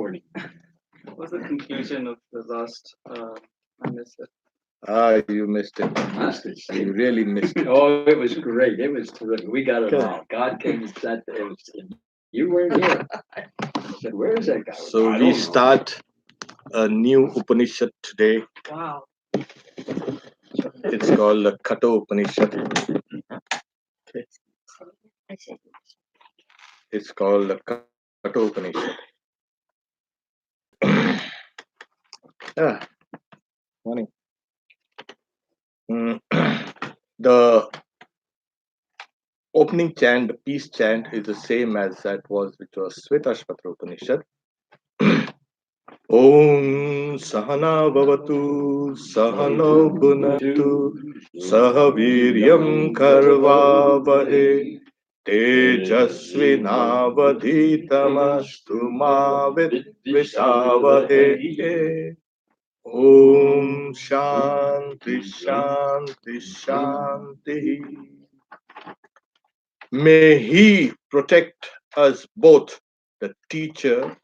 morning. What was the conclusion of the last? I missed it. You missed it. Message. You really missed it. Oh, it was great. It was terrific. We got it Okay. all. God came and said it was. You weren't here. I said, "Where is that guy?" So I we don't know. start a new Upanishad today. Wow. It's called the Katha Upanishad. Okay. It's called the Katha Upanishad. Yeah, morning. Mm, The opening chant, the peace chant, is the same as that which was Svetashpatra Upanishad. Om Sahana Bhavatu Sahano Bhunatu Sahaviryam Karvavahe Tejasvinavadhitamastu ma Vidvishavahe. Om Shanti Shanti Shanti. May He protect us both, the teacher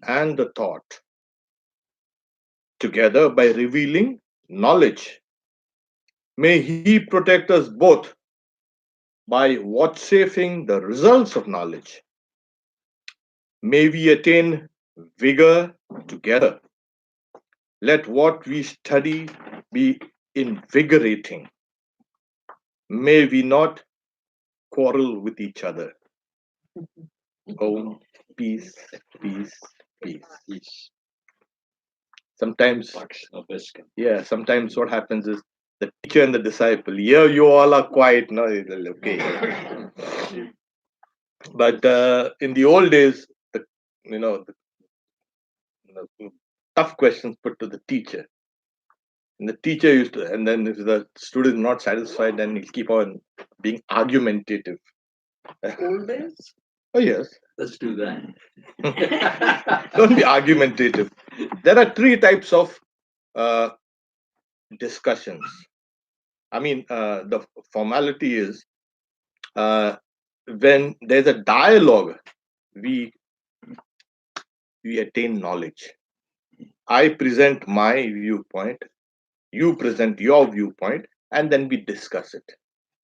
and the thought, together by revealing knowledge. May He protect us both by vouchsafing the results of knowledge. May we attain vigor together. Let what we study be invigorating. May we not quarrel with each other. Om, peace, peace, peace. He's Sometimes, Pax Nobiscum. yeah, sometimes what happens is the teacher and the disciple, yeah, you all are quiet, no, okay. But in the old days, the, you know, the, tough questions put to the teacher. And the teacher used to, and then if the student is not satisfied, then he'll keep on being argumentative. Old days. Oh, yes. Let's do that. Don't be argumentative. There are three types of uh, discussions. I mean, the formality is when there's a dialogue, we attain knowledge. I present my viewpoint, you present your viewpoint, and then we discuss it.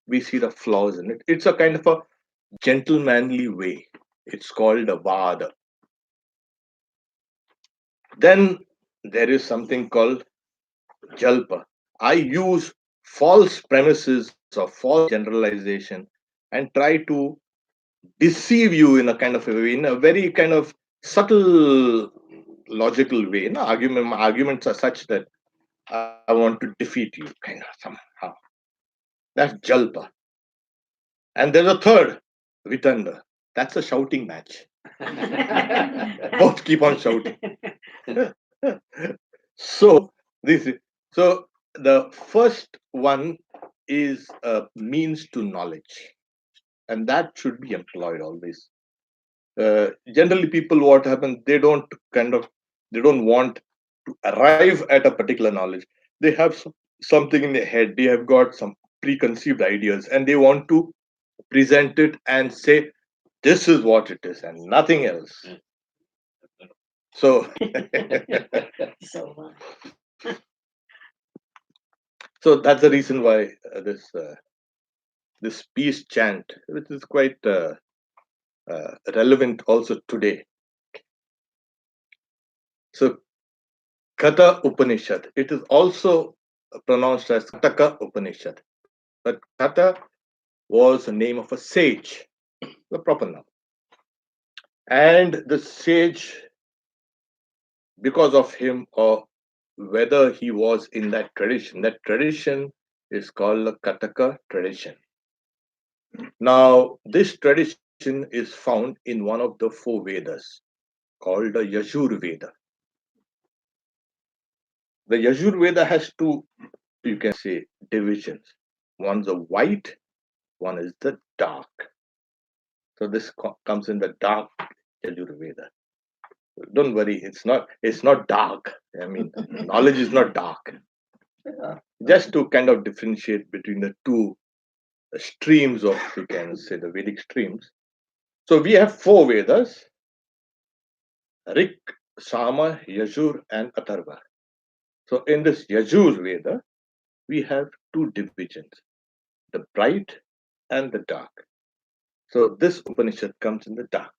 We see the flaws in it. It's a kind of a gentlemanly way. It's called a vada. Then there is something called jalpa. I use false premises or false generalization and try to deceive you in a kind of a way, in a very kind of subtle logical way. No, my arguments are such that I want to defeat you, kind of somehow. That's jalpa. And there's a third, vitanda. That's a shouting match. Both keep on shouting. So this is so the first one is a means to knowledge, and that should be employed always. Generally, people what happens they don't want to arrive at a particular knowledge. They have something in their head. They have got some preconceived ideas, and they want to present it and say this is what it is and nothing else. So So so that's the reason why this peace chant, which is quite relevant also today. So Katha Upanishad, it is also pronounced as Kataka Upanishad, but Katha was the name of a sage, the proper noun. And the sage, because of him or whether he was in that tradition is called the Kataka tradition. Now, this tradition is found in one of the four Vedas called the Yajur Veda. The Yajur Veda has two, you can say, divisions. One's a white, one is the dark. So this comes in the dark Yajur Veda. Don't worry, it's not dark. I mean, knowledge is not dark. Just to kind of differentiate between the two streams of, you can say, the Vedic streams. So we have four Vedas: Rik, Sama, Yajur, and Atharva. So in this Yajur Veda, we have two divisions, the bright and the dark. So this Upanishad comes in the dark.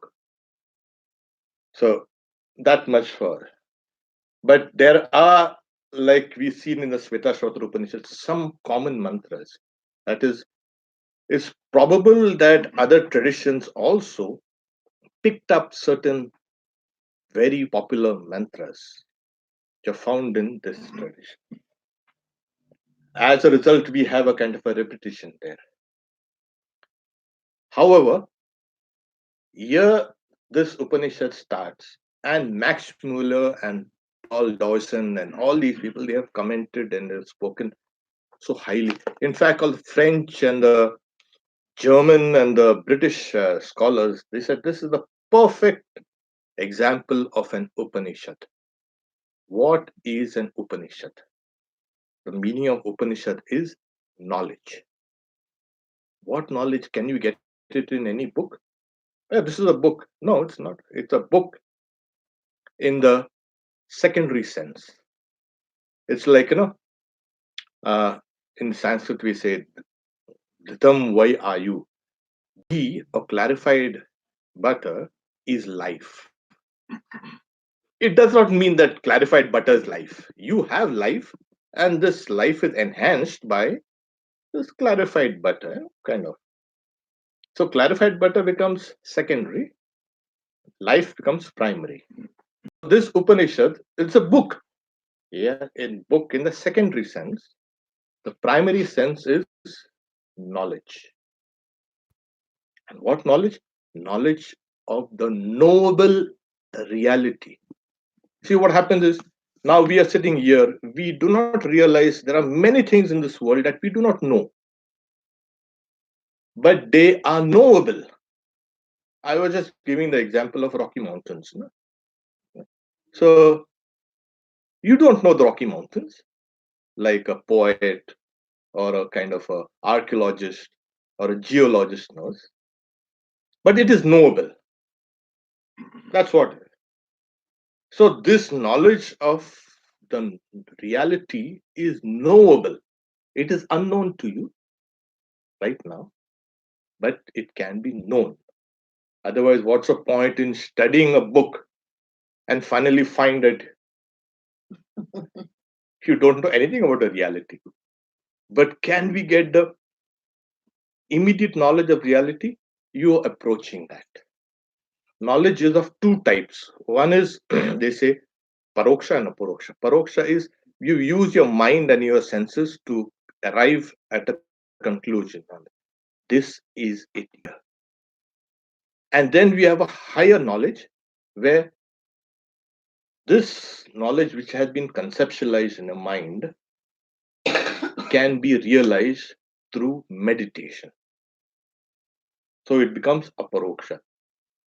So that much for. But there are, like we've seen in the Shvetashvatara Upanishad, some common mantras. That is, it's probable that other traditions also picked up certain very popular mantras which are found in this tradition. As a result, we have a kind of a repetition there. However, here this Upanishad starts, and Max Muller and Paul Dawson and all these people, they have commented and they've spoken so highly. In fact, all the French and the German and the British scholars, they said this is the perfect example of an Upanishad. What is an Upanishad? The meaning of Upanishad is knowledge. What knowledge? Can you get it in any book? Yeah, this is a book. No, it's not. It's a book in the secondary sense. It's like, in Sanskrit we say, Dhitam, why are you? Ghee or clarified butter is life. It does not mean that clarified butter is life. You have life, and this life is enhanced by this clarified butter, kind of. So clarified butter becomes secondary, life becomes primary. This Upanishad, it's a book. Yeah, in book in the secondary sense. The primary sense is knowledge. And what knowledge? Knowledge of the noble reality. See, what happens is now we are sitting here, we do not realize there are many things in this world that we do not know, but they are knowable. I was just giving the example of Rocky Mountains. So you don't know the Rocky Mountains like a poet or a kind of a archaeologist or a geologist knows, but it is knowable. That's what. So this knowledge of the reality is knowable. It is unknown to you right now, but it can be known. Otherwise, what's the point in studying a book and finally find that you don't know anything about the reality? But can we get the immediate knowledge of reality? You are approaching that. Knowledge is of two types. One is, they say, paroksha and aparoksha. Paroksha is you use your mind and your senses to arrive at a conclusion on it. This is it here. And then we have a higher knowledge where this knowledge which has been conceptualized in the mind can be realized through meditation. So it becomes aparoksha.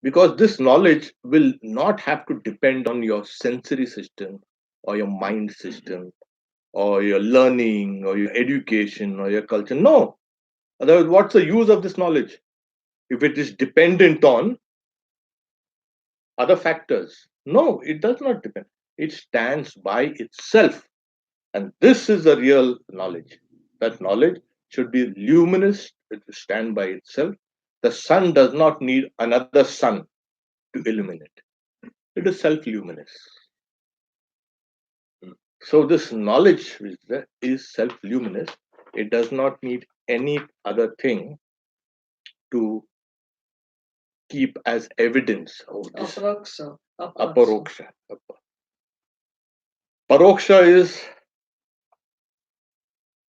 Because this knowledge will not have to depend on your sensory system or your mind system or your learning or your education or your culture. No. Otherwise, what's the use of this knowledge if it is dependent on other factors? No, it does not depend. It stands by itself. And this is the real knowledge. That knowledge should be luminous, it will stand by itself. The sun does not need another sun to illuminate. It is self-luminous. So this knowledge which is self-luminous. It does not need any other thing to keep as evidence of this. Aproksha. Aparoksha. Paroksha is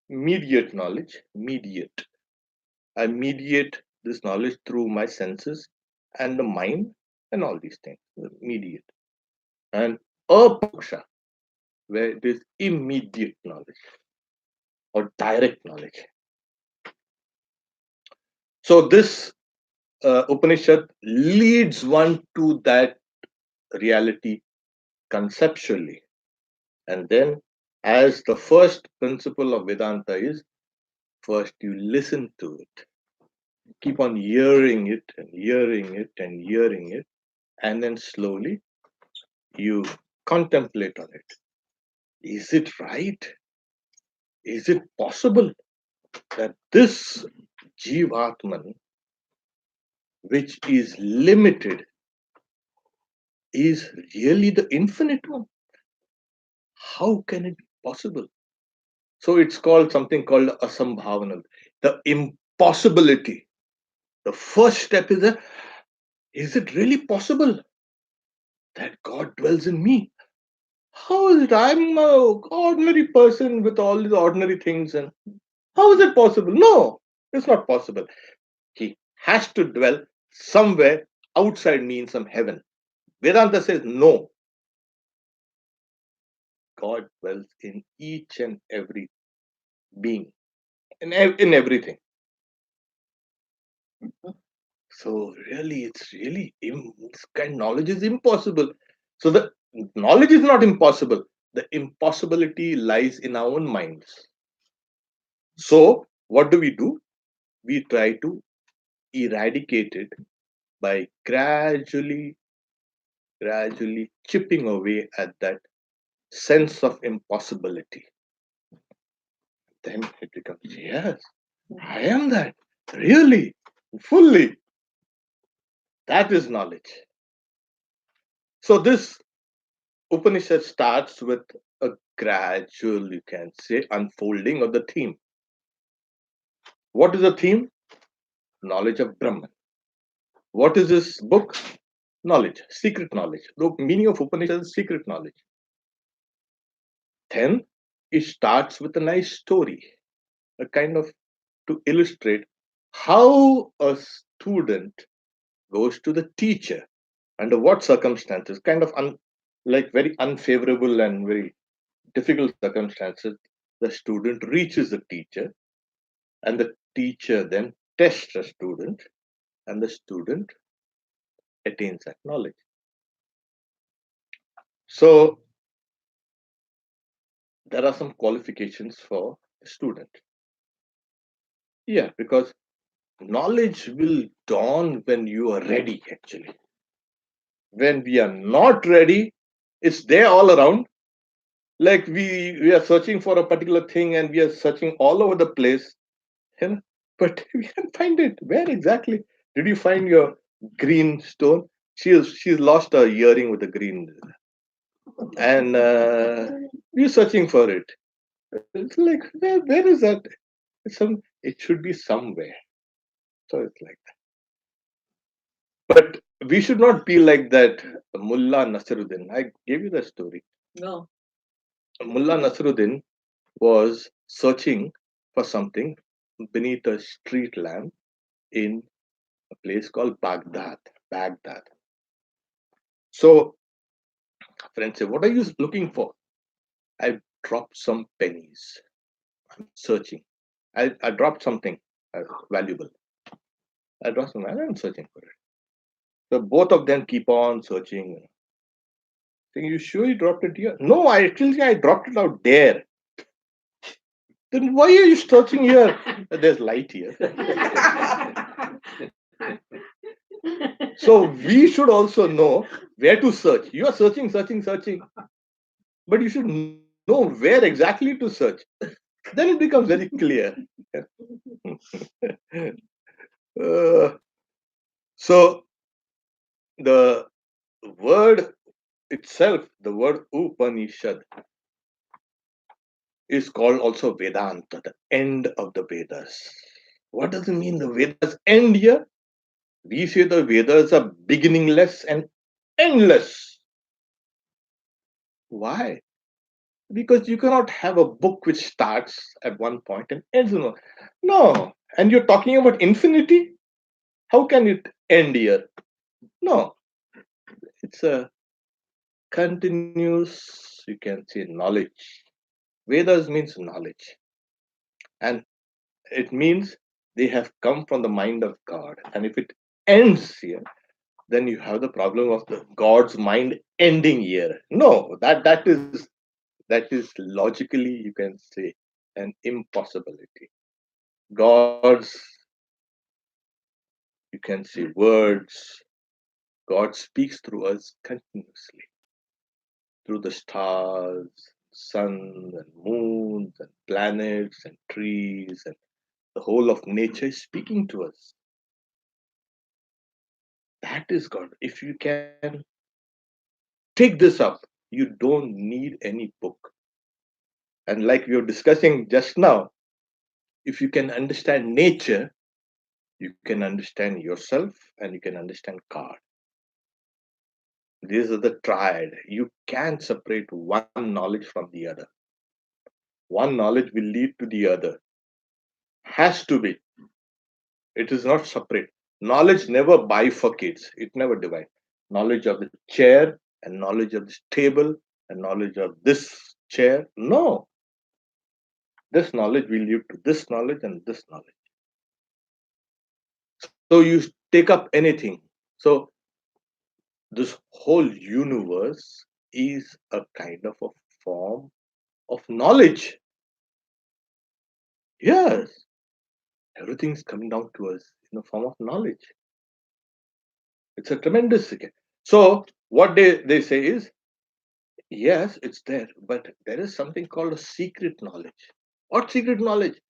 mediate knowledge. Mediate. I mediate this knowledge through my senses and the mind and all these things. Mediate. And aparoksha, where it is immediate knowledge or direct knowledge. So this Upanishad leads one to that reality conceptually. And then, as the first principle of Vedanta is, first you listen to it. Keep on hearing it and hearing it and hearing it. And then slowly you contemplate on it. Is it right? Is it possible that this Jivatman, which is limited, is really the infinite one? How can it be possible? So it's called something called asambhavanam, the impossibility. The first step is is it really possible that God dwells in me? How is it? I'm an ordinary person with all these ordinary things, and how is it possible? No, it's not possible. He has to dwell somewhere outside me in some heaven. Vedanta says no. God dwells in each and every being, in everything. So really, it's really this kind of knowledge is impossible. So the knowledge is not impossible. The impossibility lies in our own minds. So what do? We try to eradicate it by gradually chipping away at that sense of impossibility. Then it becomes, yes, I am that. Really, fully. That is knowledge. So this Upanishad starts with a gradual, you can say, unfolding of the theme. What is the theme? Knowledge of Brahman. What is this book? Knowledge, secret knowledge. The meaning of Upanishad is secret knowledge. Then it starts with a nice story, a kind of to illustrate how a student goes to the teacher under what circumstances, kind of like very unfavorable and very difficult circumstances, the student reaches the teacher, and the teacher then tests the student, and the student attains that knowledge. So there are some qualifications for the student. Yeah, because knowledge will dawn when you are ready, actually. When we are not ready, it's there all around. Like we are searching for a particular thing and we are searching all over the place, you know, but we can't find it. Where exactly did you find your green stone? She's lost her earring with a green, and we're searching for it. It's like where is that? It should be somewhere. So it's like that. But we should not be like that. Mullah Nasruddin. I gave you the story. No. Mullah Nasruddin was searching for something beneath a street lamp in a place called Baghdad. Baghdad. So friends say, "What are you looking for?" I dropped some pennies. I'm searching. I dropped something valuable. I dropped something. I'm searching for it. So both of them keep on searching. Saying, "You sure you dropped it here?" No, I dropped it out there. Then why are you searching here? There's light here. So we should also know where to search. You are searching, but you should know where exactly to search. Then it becomes very clear. Uh, so the word itself, the word Upanishad, is called also Vedanta, the end of the Vedas. What does it mean the Vedas end here? We say the Vedas are beginningless and endless. Why? Because you cannot have a book which starts at one point and ends in one. No. And you're talking about infinity? How can it end here? No. It's a continuous, you can say, knowledge. Vedas means knowledge. And it means they have come from the mind of God. And if it ends here, then you have the problem of the God's mind ending here. No, that is logically, you can say, an impossibility. God's, you can say, words, God speaks through us continuously. through the stars, sun and moons and planets and trees, and the whole of nature is speaking to us. That is God. If you can take this up, you don't need any book. And like we were discussing just now, if you can understand nature, you can understand yourself and you can understand God. These are the triad. You can't separate one knowledge from the other. One knowledge will lead to the other. Has to be. It is not separate. Knowledge never bifurcates. It never divides. Knowledge of the chair and knowledge of this table and knowledge of this chair. No. This knowledge will lead to this knowledge and this knowledge. So you take up anything. So this whole universe is a kind of a form of knowledge. Yes, everything is coming down to us in the form of knowledge. It's a tremendous thing. So what they say is, yes, it's there, but there is something called a secret knowledge. What secret knowledge?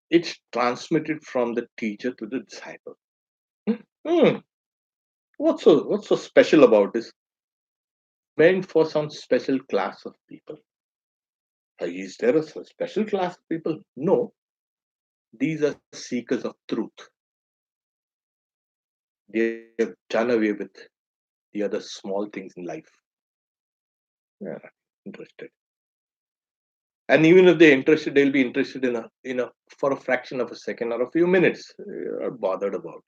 It's transmitted from the teacher to the disciple. Hmm. What's so special about this? Meant for some special class of people. Is there a special class of people? No. These are seekers of truth. They have done away with the other small things in life. Yeah, interested. And even if they're interested, they'll be interested in a for a fraction of a second or a few minutes. You're not bothered about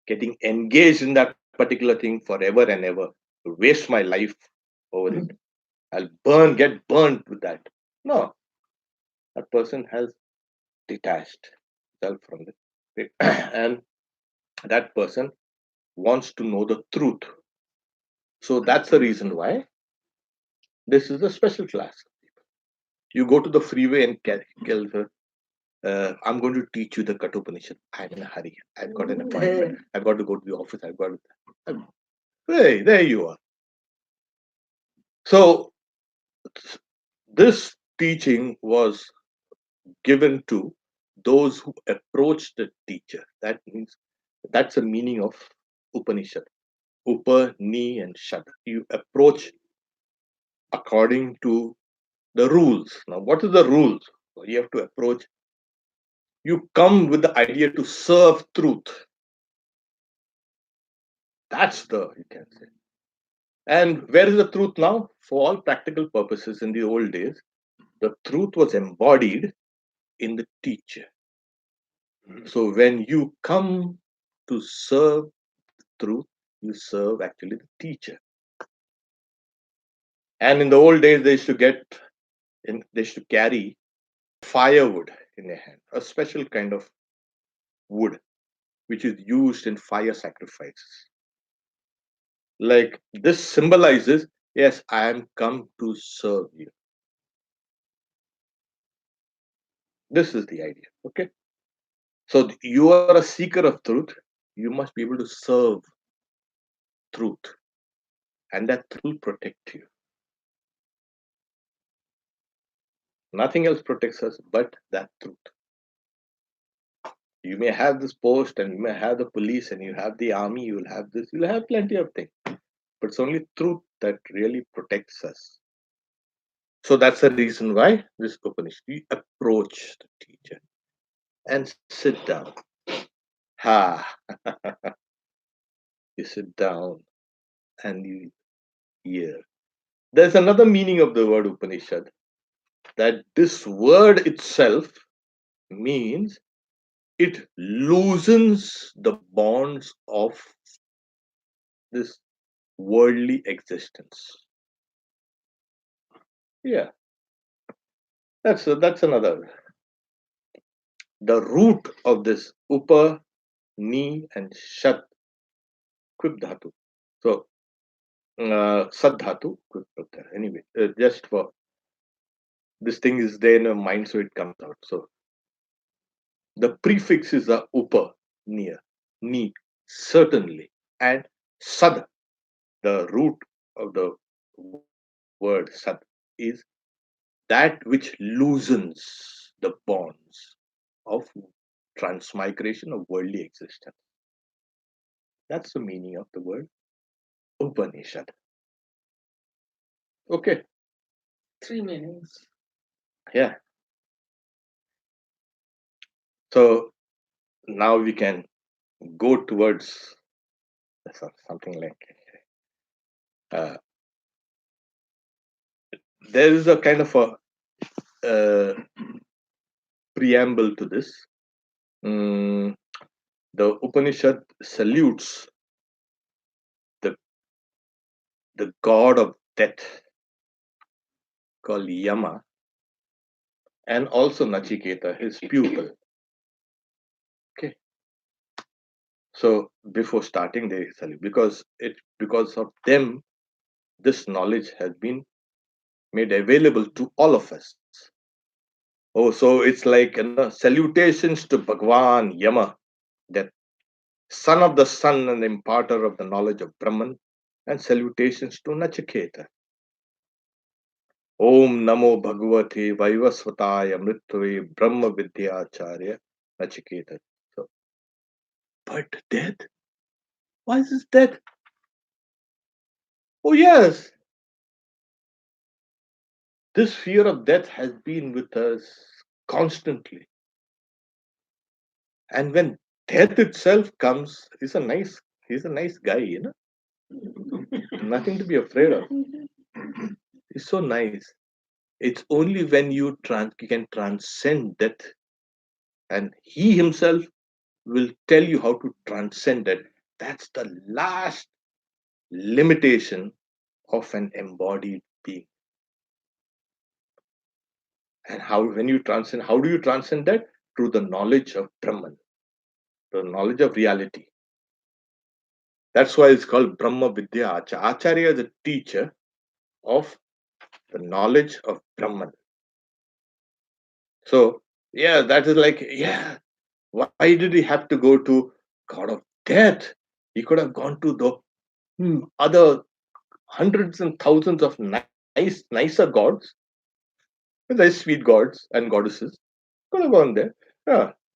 getting engaged in that particular thing forever and ever. Waste my life over it. I'll get burned with that. No, that person has detached self from it, and that person wants to know the truth. So that's the reason why this is a special class. You go to the freeway and tell her, I'm going to teach you the Kathopanishad. I'm in a hurry. I've got an appointment. I've got to go to the office. Hey, there you are. So this teaching was given to those who approach the teacher. That means that's the meaning of Upanishad. Upa, Ni, and Shad. You approach according to the rules. Now, what is the rules? Well, you have to approach. You come with the idea to serve truth. That's you can say. And where is the truth now? For all practical purposes, in the old days, the truth was embodied in the teacher. So when you come to serve truth, you serve actually the teacher. And in the old days, they used to carry firewood in their hand, a special kind of wood, which is used in fire sacrifices. Like this symbolizes, yes, I am come to serve you. This is the idea. Okay. So you are a seeker of truth. You must be able to serve truth. And that truth will protect you. Nothing else protects us but that truth. You may have this post and you may have the police and you have the army, you will have this, you'll have plenty of things. But it's only truth that really protects us. So that's the reason why this Upanishad, you approach the teacher and sit down. Ha! You sit down and you hear. There's another meaning of the word Upanishad, that this word itself means it loosens the bonds of this worldly existence. Yeah, that's another. The root of this upa, ni, and shat, quip dhatu. So sad dhatu, quip pratyaya. Anyway, just for this thing is there in your mind, so it comes out. So the prefix is a upa, near, ni, certainly, and sad, the root of the word Sat is that which loosens the bonds of transmigration of worldly existence. That's the meaning of the word Upanishad. Okay, 3 meanings. yeah. So now we can go towards something like uh, there is a kind of a preamble to this. Mm, the Upanishad salutes the the god of death called Yama and also Nachiketa, his pupil. Okay, so before starting they salute because of them this knowledge has been made available to all of us. Oh, so it's like salutations to Bhagwan Yama, that son of the sun and imparter of the knowledge of Brahman, and salutations to Nachiketa. Om Namo Bhagavate Vaivasvataya Mrityave Brahma Vidyacharya Nachiketa. So, but death? Why is this death? Oh, yes. This fear of death has been with us constantly. And when death itself comes, he's a nice guy, Nothing to be afraid of. He's so nice. It's only when you can transcend death, and he himself will tell you how to transcend it. That's the last limitation of an embodied being. And how do you transcend that? Through the knowledge of Brahman, the knowledge of reality. That's why it's called Brahma Vidya Acharya. Acharya is a teacher of the knowledge of Brahman. So, yeah, that is like, yeah, why did he have to go to God of death? He could have gone to the other hundreds and thousands of nicer gods, very sweet gods and goddesses. Could have gone there.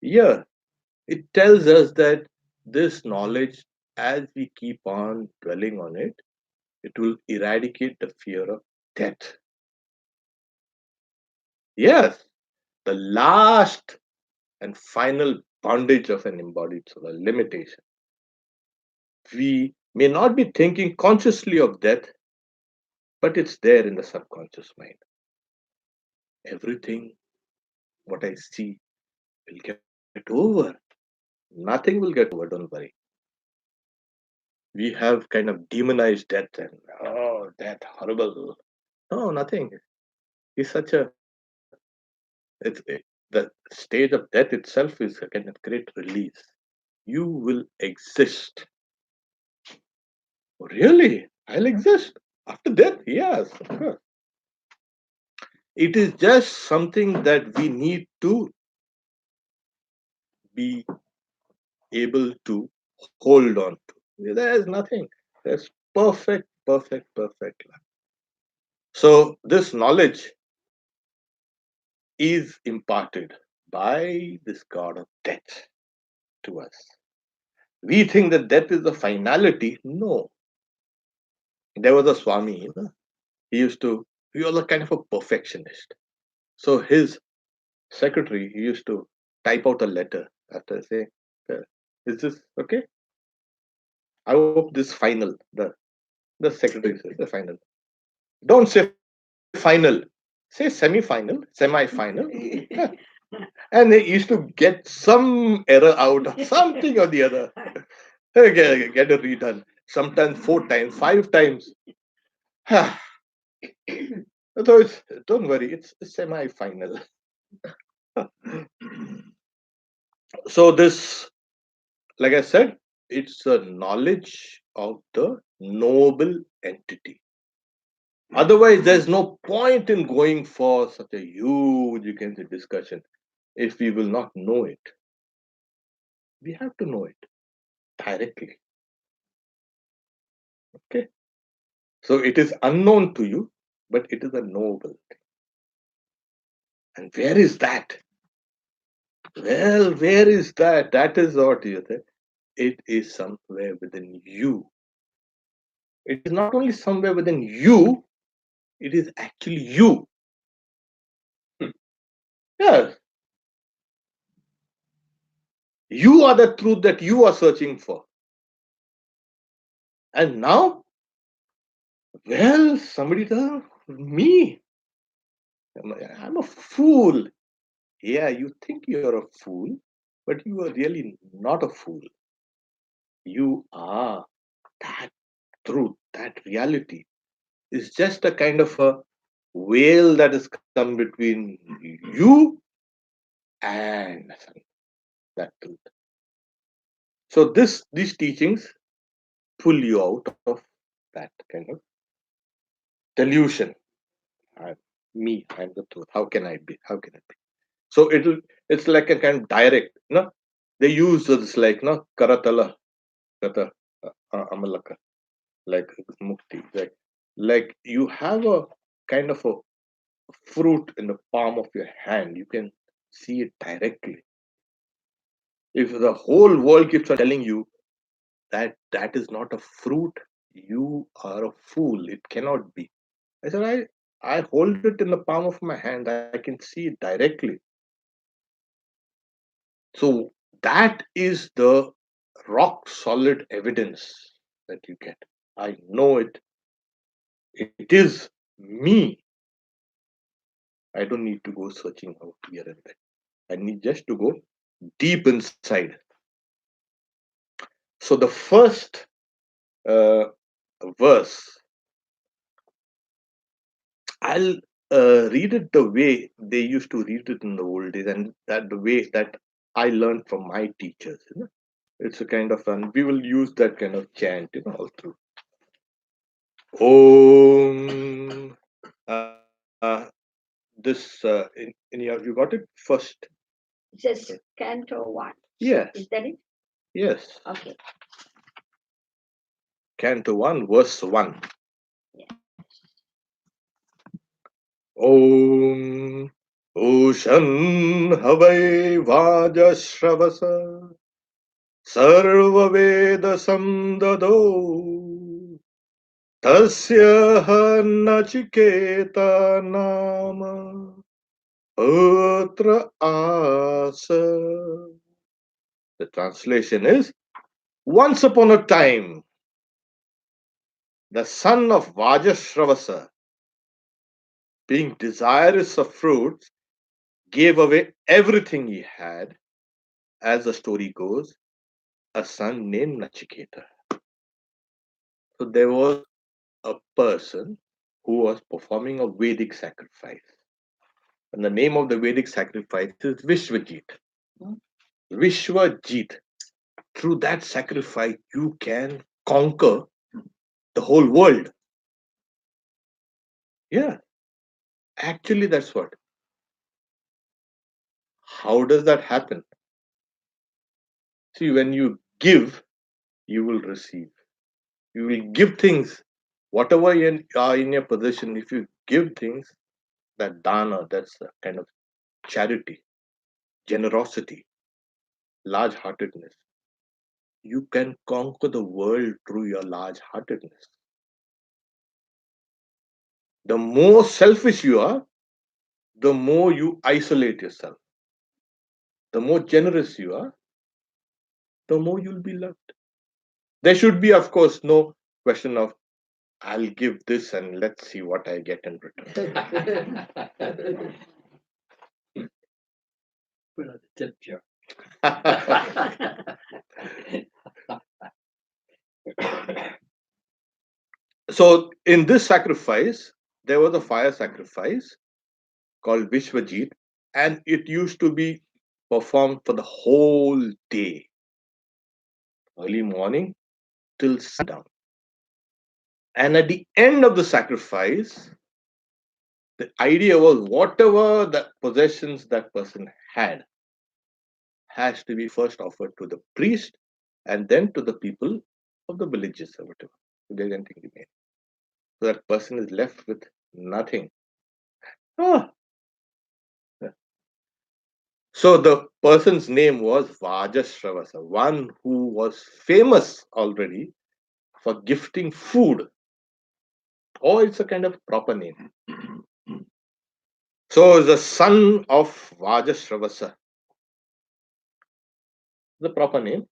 Yeah. It tells us that this knowledge, as we keep on dwelling on it, it will eradicate the fear of death. Yes, the last and final bondage of an embodied soul, a limitation. We may not be thinking consciously of death, but it's there in the subconscious mind. Everything, what I see, will get over. Nothing will get over, don't worry. We have kind of demonized death and, oh, death, horrible. No, nothing. It's such a, the stage of death itself is a kind of great release. You will exist. Really? I'll exist after death? Yes, of course. It is just something that we need to be able to hold on to. There's nothing. There's perfect. So this knowledge is imparted by this god of death to us. We think that death is the finality. No. There was a Swami, he was a kind of a perfectionist. So his secretary, he used to type out a letter after saying, is this okay? I hope this final. The secretary says the final. Don't say final. Say semi-final. And they used to get some error out of something or the other. Get it redone. Sometimes 4 times, 5 times. So don't worry, it's semi-final. So this, like I said, it's a knowledge of the noble entity. Otherwise, there's no point in going for such a huge, discussion if we will not know it. We have to know it directly. Okay. So it is unknown to you. but it is a noble thing. And where is that? Well, where is that? That is what you think. It is somewhere within you. It is not only somewhere within you, it is actually you. Yes. You are the truth that you are searching for. And now, well, somebody tells me, I'm a fool. Yeah, you think you're a fool, but you are really not a fool. You are that truth, that reality. Is just a kind of a veil that has come between you and that truth. So these teachings pull you out of that kind of delusion. I'm I'm the truth. How can I be? How can I be? So it's like a kind of direct, no? They use this like no karatala, kata amalaka, like mukti, like you have a kind of a fruit in the palm of your hand. You can see it directly. If the whole world keeps on telling you that that is not a fruit, you are a fool. It cannot be. I said, I hold it in the palm of my hand. I can see it directly. So that is the rock solid evidence that you get. I know it. It is me. I don't need to go searching out here and there. I need just to go deep inside. So the first uh, verse, I'll read it the way they used to read it in the old days, and that the way that I learned from my teachers. It's a kind of, and we will use that kind of chant, all through. Om. This in your, you got it first. It says Canto 1. Yes. Is that it? Yes. Okay. Canto 1, verse 1. Yes. Om Ushan Havai Vajashravasa Sarvaveda Samdado Tasya Nachiketa Nama Putra Asa. The translation is, once upon a time, the son of Vajashravasa, being desirous of fruits, gave away everything he had. As the story goes, a son named Nachiketa. So there was a person who was performing a Vedic sacrifice. And the name of the Vedic sacrifice is Vishwajit. Vishwajit. Through that sacrifice, you can conquer the whole world. Yeah, actually, that's what. How does that happen? See, when you give, you will receive. You will give things, whatever you are in your possession. If you give things, that dana, that's a kind of charity, generosity, large heartedness. You can conquer the world through your large heartedness. The more selfish you are, the more you isolate yourself. The more generous you are, the more you'll be loved. There should be, of course, no question of, I'll give this and let's see what I get in return. Put on the tip jar. So, in this sacrifice, there was a fire sacrifice called Vishwajit, and it used to be performed for the whole day, early morning till sundown. And at the end of the sacrifice, the idea was whatever the possessions that person had has to be first offered to the priest and then to the people of the villages or whatever. If there's anything remaining. So that person is left with Nothing. Ah. So the person's name was Vajasravasa, one who was famous already for gifting food. Oh, it's a kind of proper name. So the son of Vajasravasa, the proper name.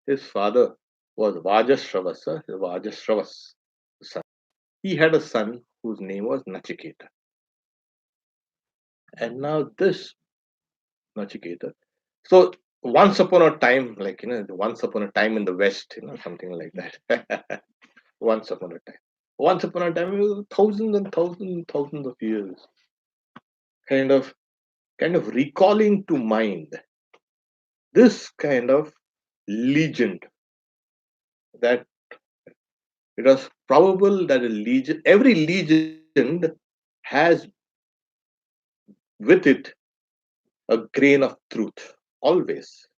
His father was Vajasravasa, Vajasravas' son. He had a son whose name was Nachiketa. And now this Nachiketa. So once upon a time, like once upon a time in the West, something like that. Once upon a time. Once upon a time, it was thousands and thousands and thousands of years. Kind of recalling to mind this kind of legend that it was probable that every legend has with it a grain of truth, always.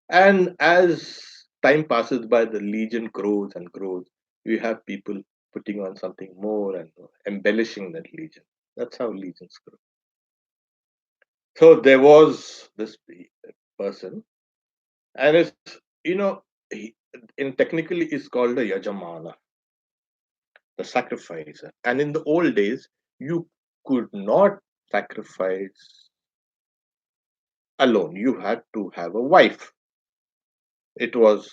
And as time passes by, the legend grows and grows. You have people putting on something more and more, embellishing that legend. That's how legends grow. So there was this person, and it's he, in technically it's called a yajamana, the sacrificer. And in the old days, you could not sacrifice alone. You had to have a wife. It was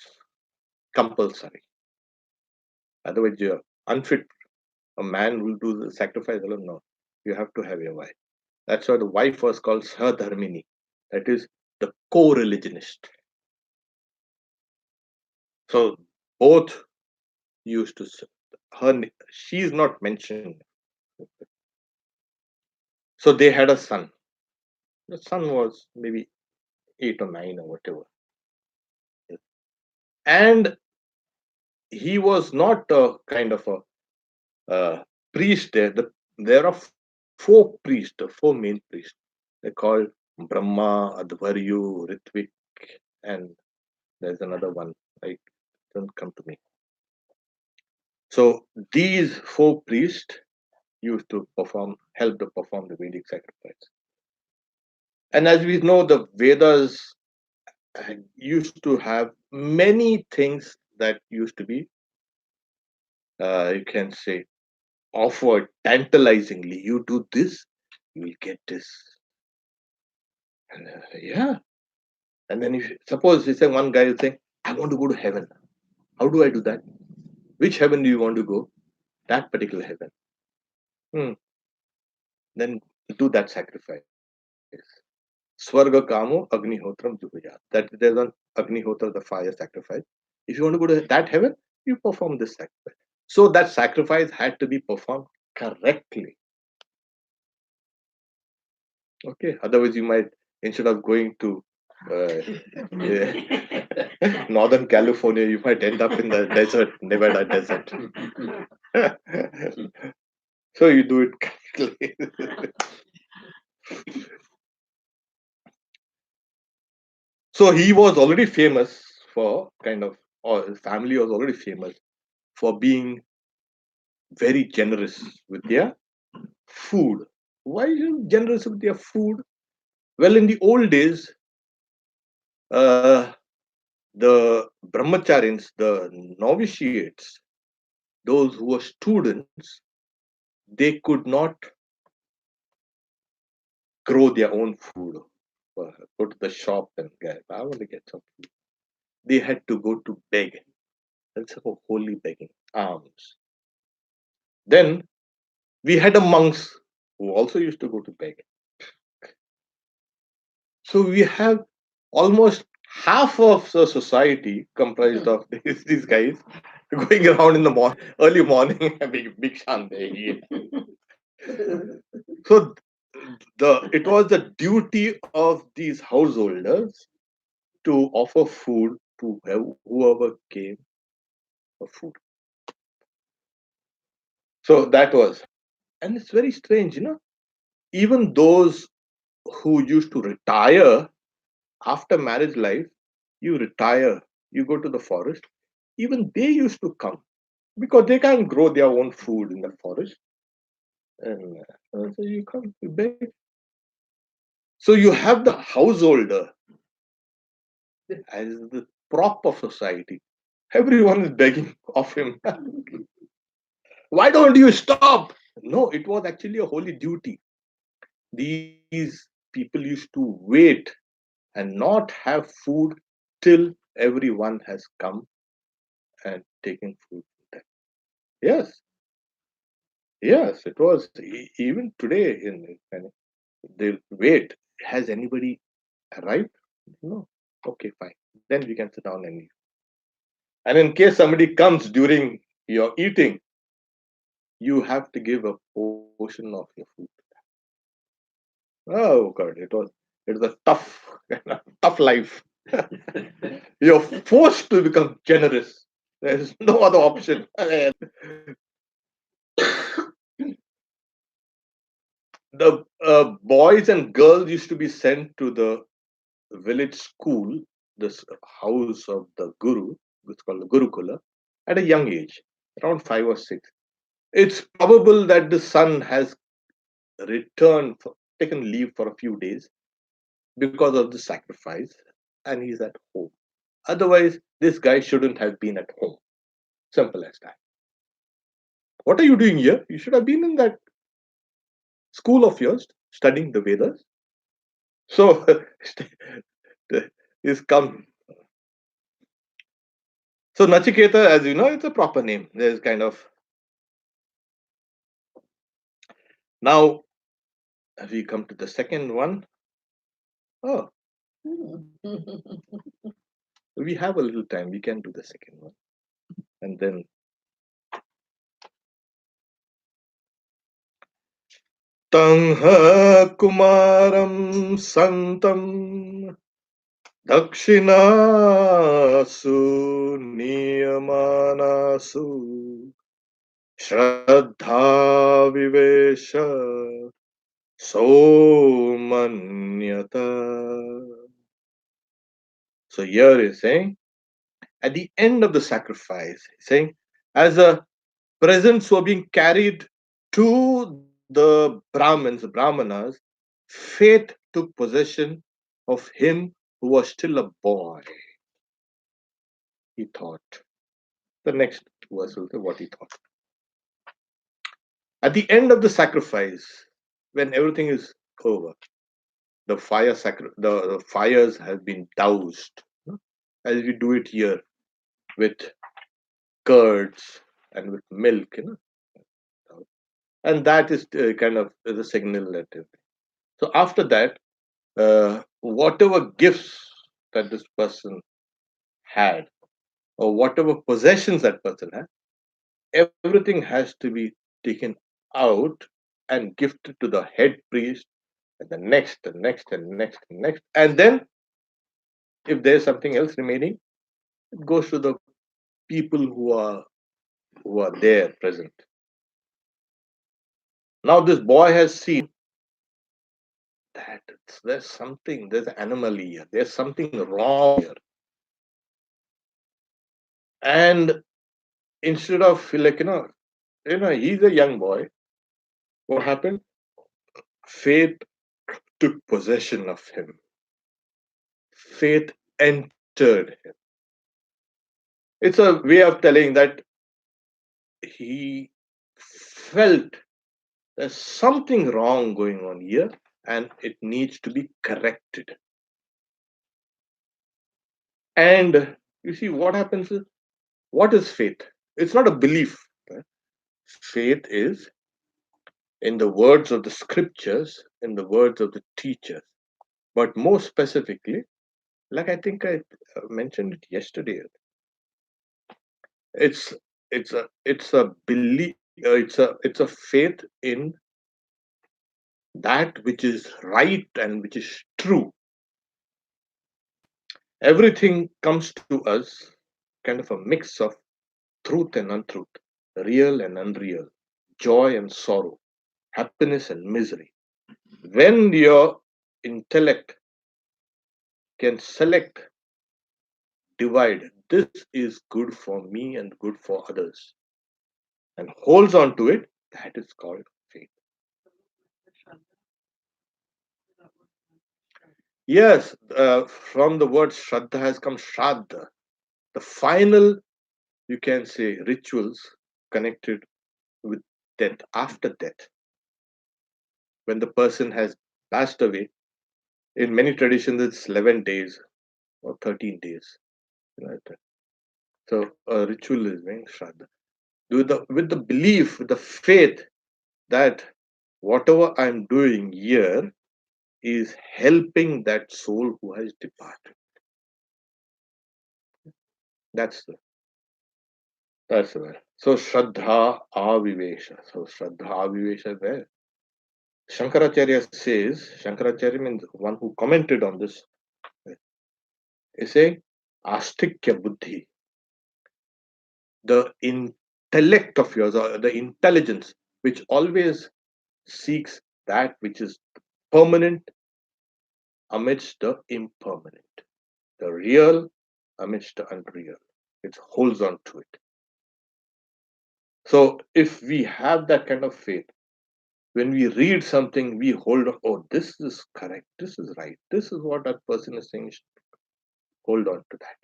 compulsory. Otherwise, you're unfit. A man will do the sacrifice alone. No, you have to have your wife. That's why the wife was called Sadharmini. That is the co-religionist. So both used to she is not mentioned. So they had a son. The son was maybe 8 or 9 or whatever. And he was not a kind of priest there. There are 4 priests, 4 main priests. They're called Brahma, Advaryu, Ritvik, and there's another one. I don't come to me. So these 4 priests used to help to perform the Vedic sacrifice. And as we know, the Vedas used to have many things that used to be, you can say, offered tantalizingly. You do this, you will get this. And yeah. And then if suppose one guy is saying, I want to go to heaven. How do I do that? Which heaven do you want to go? That particular heaven. Then do that sacrifice. Swarga Kamo Agnihotram Juhuyat. That there's an Agnihotra, the fire sacrifice. If you want to go to that heaven, you perform this sacrifice. So that sacrifice had to be performed correctly. Okay, otherwise you might, instead of going to Northern California, you might end up in the desert, Nevada desert. So you do it correctly. So he was already famous for or his family was already famous for being very generous with their food. Why are you generous with their food? Well, in the old days, the brahmacharins, the novitiates, those who were students, they could not grow their own food. Go to the shop and get, I want to get some food. They had to go to beg. That's a holy begging, alms. Then we had a monks who also used to go to beg. So we have almost half of the society comprised of these guys going around in the early morning having big shanti. So it was the duty of these householders to offer food to whoever came for food. So that was, and it's very strange, even those who used to retire after marriage life, you retire, you go to the forest, even they used to come because they can't grow their own food in the forest. And so you come, you beg. So you have the householder as the prop of society. Everyone is begging of him. Why don't you stop? No, it was actually a holy duty. These people used to wait and not have food till everyone has come and taken food. Yes, yes, it was. Even today, they'll wait. Has anybody arrived? No. Okay, fine. Then we can sit down and eat. And in case somebody comes during your eating, you have to give a portion of your food. Oh God, it was a tough, tough life. You're forced to become generous. There is no other option. The boys and girls used to be sent to the village school, this house of the guru, which is called the Gurukula, at a young age, around 5 or 6. It's probable that the son has returned, taken leave for a few days because of the sacrifice, and he's at home. Otherwise, this guy shouldn't have been at home. Simple as that. What are you doing here? You should have been in that school of yours studying the Vedas. So he's come. So Nachiketa, as you know, it's a proper name. There's kind of now we come to the second one. Oh, we have a little time. We can do the second one. And then Tangha Kumaram Santam Dakshinasu Niyamanasu Shraddha Vivesha Somanyata. So here is saying, at the end of the sacrifice, saying, as a presents were being carried to the Brahmanas, faith took possession of him who was still a boy. He thought. The next verse will say what he thought. At the end of the sacrifice, when everything is over, the the fires have been doused, as we do it here with curds and with milk, and that is kind of the signal that. So after that, whatever gifts that this person had, or whatever possessions that person had, everything has to be taken out and gifted to the head priest, and the next, and next, and next, and next, and then if there's something else remaining, it goes to the people who are there present. Now this boy has seen that there's an anomaly here, there's something wrong here, and instead of he's a young boy. What happened? Faith took possession of him. Faith entered him. It's a way of telling that he felt there's something wrong going on here and it needs to be corrected. And you see, what happens is, what is faith? It's not a belief. Right? Faith is, in the words of the scriptures, in the words of the teachers, but more specifically, like I think I mentioned it yesterday, it's it's a belief, it's a faith in that which is right and which is true. Everything comes to us kind of a mix of truth and untruth, real and unreal, joy and sorrow, happiness and misery. When your intellect can select, divide, this is good for me and good for others, and holds on to it, that is called faith. Yes, from the word Shraddha has come Shraddha, the final, you can say, rituals connected with death, after death, when the person has passed away. In many traditions, it's 11 days or 13 days. Like that. So a ritual is being Shraddha. With the belief, with the faith that whatever I'm doing here is helping that soul who has departed. That's the that's where. So Shraddha Avivesha. So Shraddha Avivesha where? Shankaracharya says, Shankaracharya means one who commented on this. He say Astikya Buddhi, the intellect of yours, or the intelligence which always seeks that which is permanent amidst the impermanent, the real amidst the unreal. It holds on to it. So if we have that kind of faith, when we read something, we hold on, oh, this is correct, this is right, this is what that person is saying, hold on to that.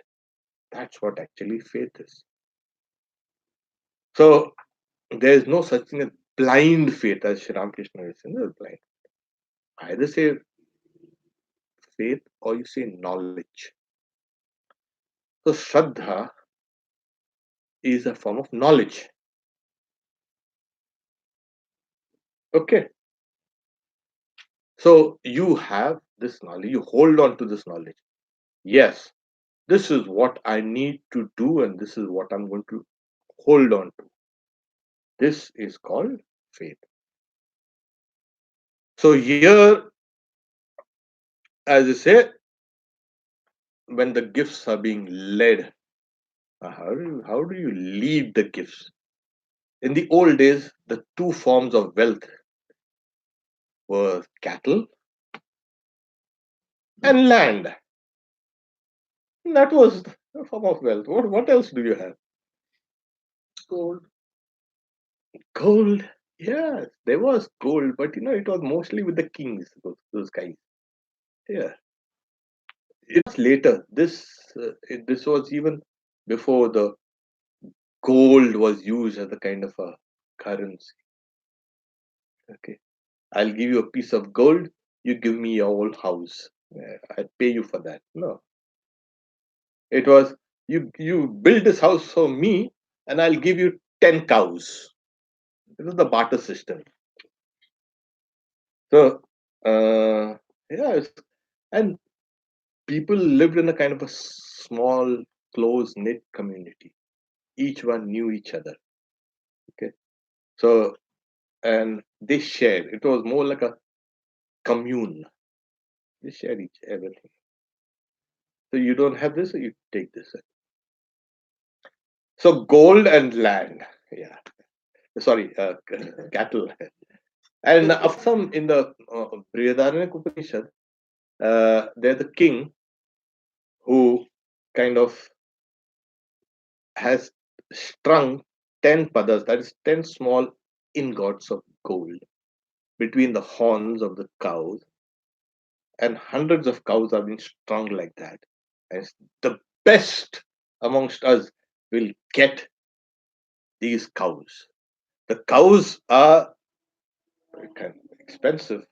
That's what actually faith is. So there is no such thing as blind faith, as Sri Ramakrishna is saying, there's blind. Either say faith or you say knowledge. So Shraddha is a form of knowledge. Okay. So you have this knowledge, you hold on to this knowledge. Yes, this is what I need to do, and this is what I'm going to hold on to. This is called faith. So here, as I say, when the gifts are being led, how do you lead the gifts? In the old days, the two forms of wealth were cattle and land. That was a form of wealth. What else do you have? Gold. Gold. Yes, there was gold, but it was mostly with the kings, those guys. Yeah. It's later. This was even before the gold was used as a kind of a currency. Okay. I'll give you a piece of gold, you give me your whole house. I'll pay you for that. No. It was you build this house for me and I'll give you 10 cows. This is the barter system. So yeah, and people lived in a kind of a small, close knit community. Each one knew each other. Okay. So and they shared. It was more like a commune. They shared everything. So you don't have this, so you take this. So gold and land. Yeah. Sorry, cattle. And of some in the Brihadaranyaka Upanishad, there's a king who kind of has strung 10 padas, that is 10 small ingots of gold between the horns of the cows, and hundreds of cows are being strung like that. And the best amongst us will get these cows. The cows are kind of expensive,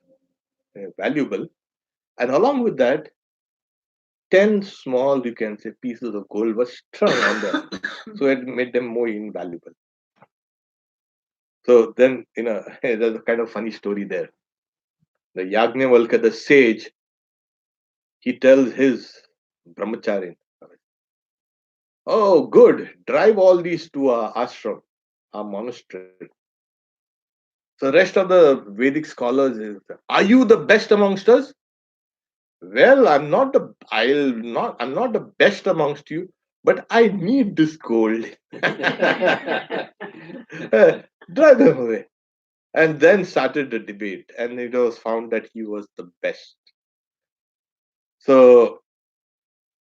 valuable, and along with that, 10 small, you can say, pieces of gold were strung on them. So it made them more invaluable. So then, there's a kind of funny story there. The Yagnavalkya, the sage, he tells his brahmachari, oh, good, drive all these to our ashram, our monastery. So the rest of the Vedic scholars is, are you the best amongst us? Well, I'm not the best amongst you, but I need this gold. Drive them away. And then started the debate, and it was found that he was the best. So,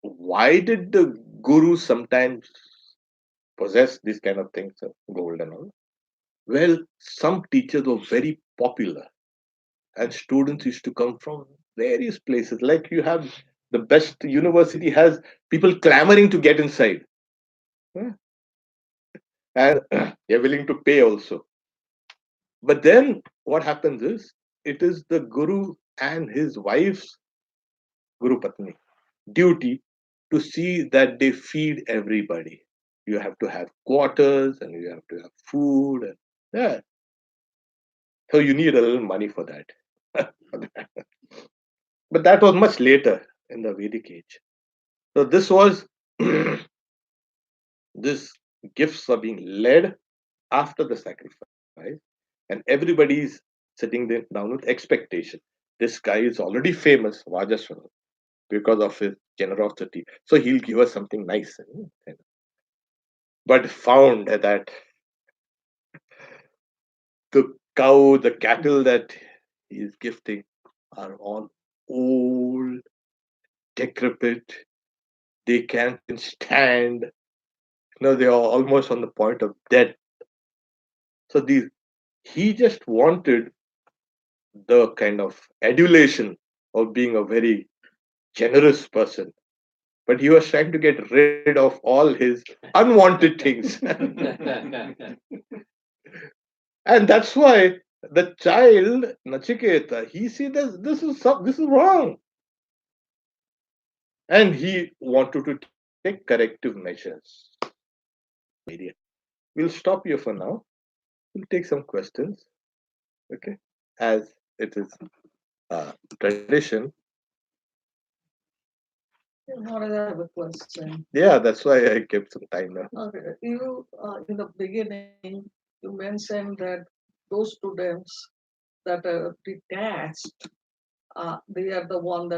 why did the guru sometimes possess these kind of things, gold and all? Well, some teachers were very popular, and students used to come from various places. Like you have the best university has people clamoring to get inside, huh? And they're willing to pay also. But then what happens is it is the guru and his wife's Guru Patni duty to see that they feed everybody. You have to have quarters and you have to have food and yeah. So you need a little money for that. But that was much later in the Vedic age. So this was this gifts are being led after the sacrifice, and everybody's sitting there down with expectation. This guy is already famous, Vajaswara, because of his generosity. So he'll give us something nice. But found that the cow, the cattle that he is gifting are all old, decrepit. They can't stand. They are almost on the point of death. So he just wanted the kind of adulation of being a very generous person. But he was trying to get rid of all his unwanted things. And that's why the child, Nachiketa, he see this is wrong. And he wanted to take corrective measures. We'll stop here for now. We'll take some questions. Okay. As it is tradition. What I have a question. Yeah, that's why I kept some time now. Okay, you in the beginning you mentioned that those students that are detached, they are the one that